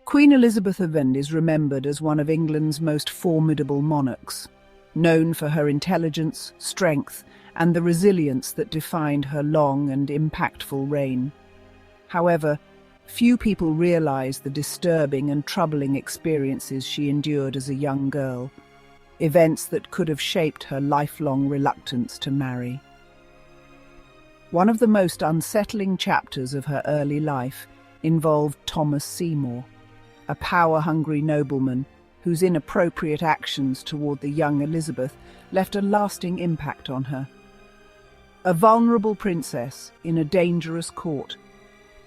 Queen Elizabeth of England is remembered as one of England's most formidable monarchs, known for her intelligence, strength, and the resilience that defined her long and impactful reign. However, few people realize the disturbing and troubling experiences she endured as a young girl, events that could have shaped her lifelong reluctance to marry. One of the most unsettling chapters of her early life involved Thomas Seymour, a power-hungry nobleman whose inappropriate actions toward the young Elizabeth left a lasting impact on her. A vulnerable princess in a dangerous court,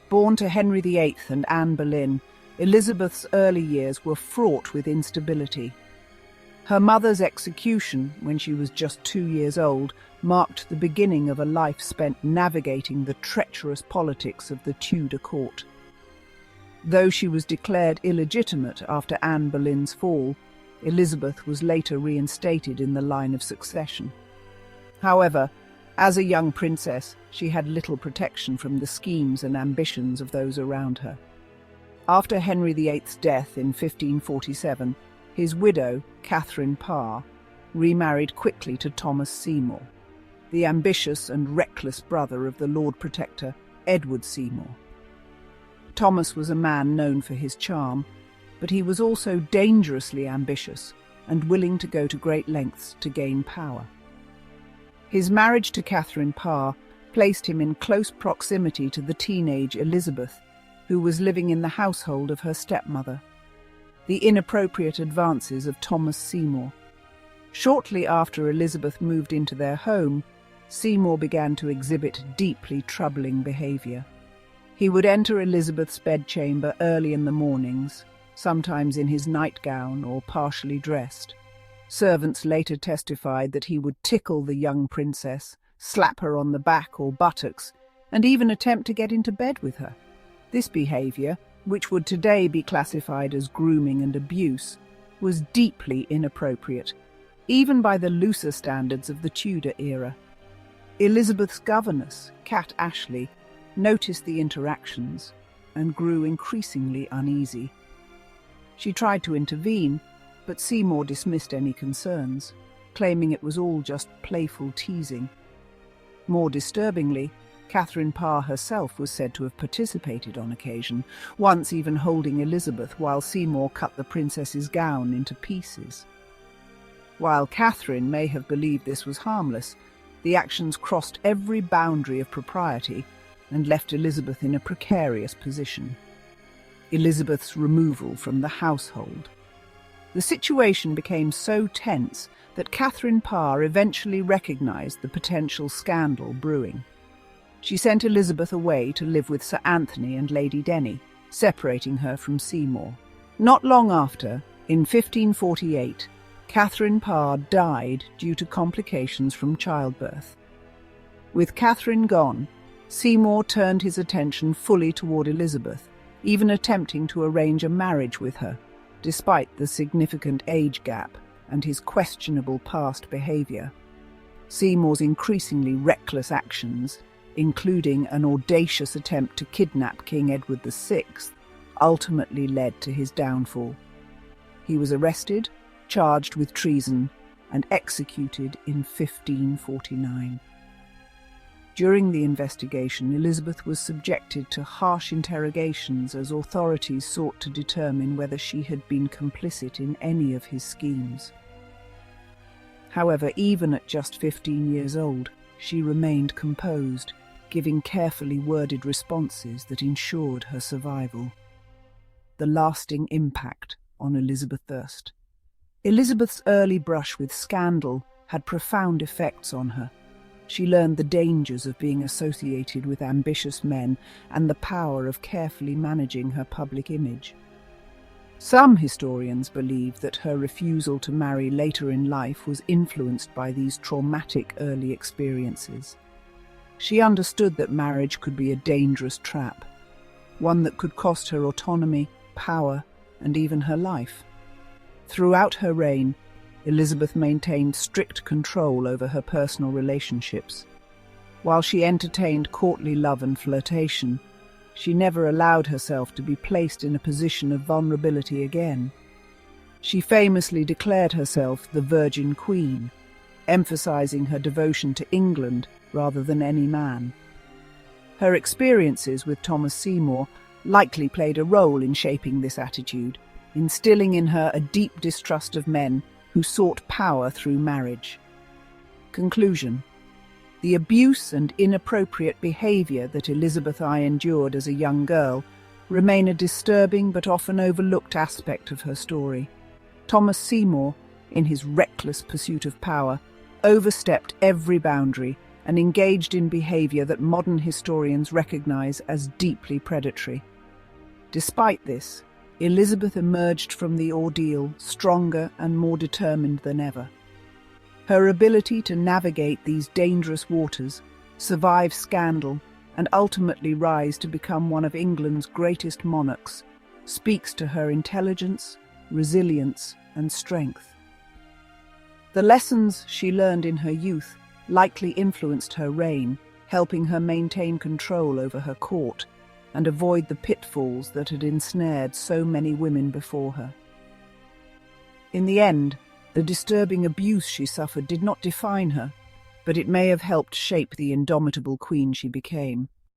born to Henry VIII and Anne Boleyn, Elizabeth's early years were fraught with instability. Her mother's execution, when she was just 2 years old, marked the beginning of a life spent navigating the treacherous politics of the Tudor court. Though she was declared illegitimate after Anne Boleyn's fall, Elizabeth was later reinstated in the line of succession. However, as a young princess, she had little protection from the schemes and ambitions of those around her. After Henry VIII's death in 1547, his widow, Catherine Parr, remarried quickly to Thomas Seymour, the ambitious and reckless brother of the Lord Protector, Edward Seymour. Thomas was a man known for his charm, but he was also dangerously ambitious and willing to go to great lengths to gain power. His marriage to Catherine Parr placed him in close proximity to the teenage Elizabeth, who was living in the household of her stepmother. The inappropriate advances of Thomas Seymour. Shortly after Elizabeth moved into their home, Seymour began to exhibit deeply troubling behavior. He would enter Elizabeth's bedchamber early in the mornings, sometimes in his nightgown or partially dressed. Servants later testified that he would tickle the young princess, slap her on the back or buttocks, and even attempt to get into bed with her. This behavior, which would today be classified as grooming and abuse, was deeply inappropriate, even by the looser standards of the Tudor era. Elizabeth's governess, Cat Ashley, noticed the interactions and grew increasingly uneasy. She tried to intervene, but Seymour dismissed any concerns, claiming it was all just playful teasing. More disturbingly, Catherine Parr herself was said to have participated on occasion, once even holding Elizabeth while Seymour cut the princess's gown into pieces. While Catherine may have believed this was harmless, the actions crossed every boundary of propriety and left Elizabeth in a precarious position. Elizabeth's removal from the household. The situation became so tense that Catherine Parr eventually recognized the potential scandal brewing. She sent Elizabeth away to live with Sir Anthony and Lady Denny, separating her from Seymour. Not long after, in 1548, Catherine Parr died due to complications from childbirth. With Catherine gone, Seymour turned his attention fully toward Elizabeth, even attempting to arrange a marriage with her, despite the significant age gap and his questionable past behavior. Seymour's increasingly reckless actions, including an audacious attempt to kidnap King Edward VI, ultimately led to his downfall. He was arrested, charged with treason, and executed in 1549. During the investigation, Elizabeth was subjected to harsh interrogations as authorities sought to determine whether she had been complicit in any of his schemes. However, even at just 15 years old, she remained composed, giving carefully worded responses that ensured her survival. The lasting impact on Elizabeth I. Elizabeth's early brush with scandal had profound effects on her. She learned the dangers of being associated with ambitious men and the power of carefully managing her public image. Some historians believe that her refusal to marry later in life was influenced by these traumatic early experiences. She understood that marriage could be a dangerous trap, one that could cost her autonomy, power, and even her life. Throughout her reign, Elizabeth maintained strict control over her personal relationships. While she entertained courtly love and flirtation, she never allowed herself to be placed in a position of vulnerability again. She famously declared herself the Virgin Queen, emphasizing her devotion to England rather than any man. Her experiences with Thomas Seymour likely played a role in shaping this attitude, instilling in her a deep distrust of men who sought power through marriage. Conclusion: the abuse and inappropriate behaviour that Elizabeth I endured as a young girl remain a disturbing but often overlooked aspect of her story. Thomas Seymour, in his reckless pursuit of power, overstepped every boundary and engaged in behaviour that modern historians recognise as deeply predatory. Despite this, Elizabeth emerged from the ordeal stronger and more determined than ever. Her ability to navigate these dangerous waters, survive scandal, and ultimately rise to become one of England's greatest monarchs speaks to her intelligence, resilience, and strength. The lessons she learned in her youth likely influenced her reign, helping her maintain control over her court and avoid the pitfalls that had ensnared so many women before her. In the end, the disturbing abuse she suffered did not define her, but it may have helped shape the indomitable queen she became.